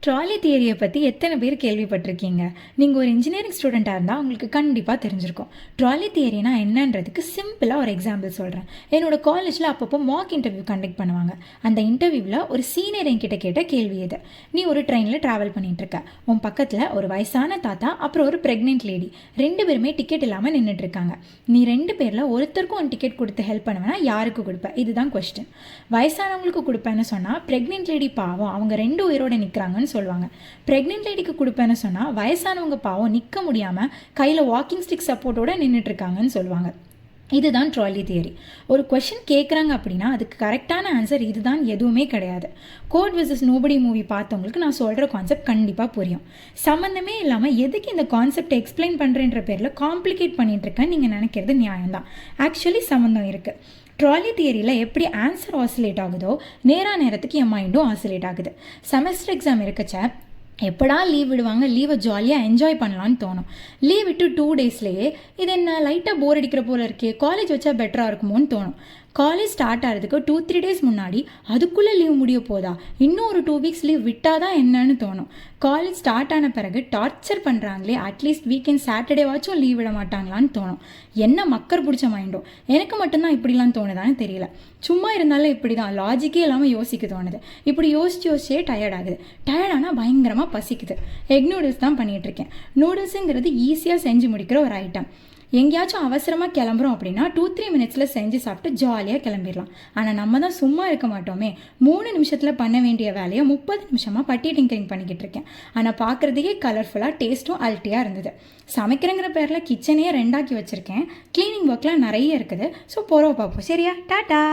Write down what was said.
Trolley தியரியை பற்றி எத்தனை பேர் கேள்விப்பட்டிருக்கீங்க? நீங்கள் ஒரு இன்ஜினியரிங் ஸ்டூடெண்ட்டாக இருந்தால் உங்களுக்கு கண்டிப்பாக தெரிஞ்சிருக்கும். ட்ராலி தியரினா என்னன்றதுக்கு சிம்பிளாக ஒரு எக்ஸாம்பிள் சொல்கிறேன். என்னோட காலேஜில் அப்பப்போ மாக் இன்டர்வியூ கண்டக்ட் பண்ணுவாங்க. அந்த இன்டர்வியூவில் ஒரு சீனியர் என்கிட்ட கேட்ட கேள்வி இது: நீ ஒரு ட்ரெயினில் ட்ராவல் பண்ணிகிட்ருக்க, உன் பக்கத்தில் ஒரு வயசான தாத்தா அப்புறம் ஒரு ப்ரெக்னென்ட் லேடி, ரெண்டு பேருமே டிக்கெட் இல்லாமல் நின்றுட்டுருக்காங்க. நீ ரெண்டு பேரில் ஒருத்தருக்கும் ஒரு டிக்கெட் கொடுத்து ஹெல்ப் பண்ணுவேன்னா யாருக்கு கொடுப்பேன்? இதுதான் கொஸ்டின். வயசானவங்களுக்கு கொடுப்பேன்னு சொன்னால் ப்ரெக்னென்ட் லேடி பாவம், அவங்க ரெண்டு உயிரோடு நிற்கிறாங்கன்னு சொல்லுவாங்க. ப்ரெக்னென்ட் லேடிக்கு கொடுப்பேன்னு சொன்னால் வயசானவங்க பாவம் நிற்க முடியாமல் கையில் வாக்கிங் ஸ்டிக் சப்போர்ட்டோடு நின்றுட்டுருக்காங்கன்னு சொல்லுவாங்க. இதுதான் ட்ராலி தியரி. ஒரு கொஷின் கேட்குறாங்க அப்படின்னா அதுக்கு கரெக்டான ஆன்சர் இதுதான் எதுவுமே கிடையாது. கோட் வெர்சஸ் நோபடி மூவி பார்த்தவங்களுக்கு நான் சொல்கிற கான்செப்ட் கண்டிப்பாக புரியும். சம்மந்தமே இல்லாமல் எதுக்கு இந்த கான்செப்டை எக்ஸ்பிளைன் பண்ணுறேன்ற பேரில் காம்ப்ளிகேட் பண்ணிகிட்டு இருக்கேன்னு நீங்கள் நினைக்கிறது நியாயம்தான். ஆக்சுவலி சம்மந்தம் இருக்குது. ட்ராலி தியரியில் எப்படி ஆன்சர் ஆசிலேட் ஆகுதோ நேரத்துக்கு என் மைண்டும் ஆசிலேட் ஆகுது. செமஸ்டர் எக்ஸாம் இருக்கச்ச எப்படா லீவ் விடுவாங்க, லீவை ஜாலியாக என்ஜாய் பண்ணலான்னு தோணும். லீவ் விட்டு 2 டேஸ்லேயே இது என்ன லைட்டாக போர் அடிக்கிற போல இருக்கே, காலேஜ் வச்சா பெட்டராக இருக்குமோன்னு தோணும். காலேஜ் ஸ்டார்ட் ஆகிறதுக்கு 2-3 டேஸ் முன்னாடி அதுக்குள்ளே லீவ் முடிய போதா, இன்னும் ஒரு 2 வீக்ஸ் லீவ் விட்டால் தான் என்னன்னு தோணும். காலேஜ் ஸ்டார்ட் ஆன பிறகு டார்ச்சர் பண்ணுறாங்களே, அட்லீஸ்ட் வீக்கெண்ட் சாட்டர்டேவாச்சும் லீவ் விட மாட்டாங்களான்னு தோணும். என்ன மக்கர் பிடிச்ச மைண்டோ, எனக்கு மட்டும்தான் இப்படிலாம் தோணுதான்னு தெரியல. சும்மா இருந்தாலும் இப்படி தான், லாஜிக்கே இல்லாமல் யோசிக்க தோணுது. இப்படி யோசிச்சே டயர்ட் ஆகுது. டயர்டானால் பயங்கரமாக பசிக்குது. எக் நூடுல்ஸ் தான் பண்ணிகிட்ருக்கேன். நூடுல்ஸுங்கிறது ஈஸியாக செஞ்சு முடிக்கிற ஒரு ஐட்டம். எங்கேயாச்சும் அவசரமாக கிளம்புறோம் அப்படின்னா 2-3 மினிட்ஸில் செஞ்சு சாப்பிட்டு ஜாலியாக கிளம்பிடலாம். ஆனால் நம்ம தான் சும்மா இருக்க மாட்டோமே. 3 நிமிஷத்தில் பண்ண வேண்டிய வேலையை 30 நிமிஷமாக பட்டி டிங்கரிங் பண்ணிக்கிட்டு இருக்கேன். ஆனால் பார்க்குறதுக்கே கலர்ஃபுல்லாக டேஸ்ட்டும் அல்ட்டியாக இருந்தது. சமைக்கிறங்கிற பேரில் கிச்சனையே 2ஆக்கி வச்சுருக்கேன். க்ளீனிங் ஒர்க்லாம் நிறைய இருக்குது. ஸோ போகிறோம் பார்ப்போம். சரியா? டாட்டா.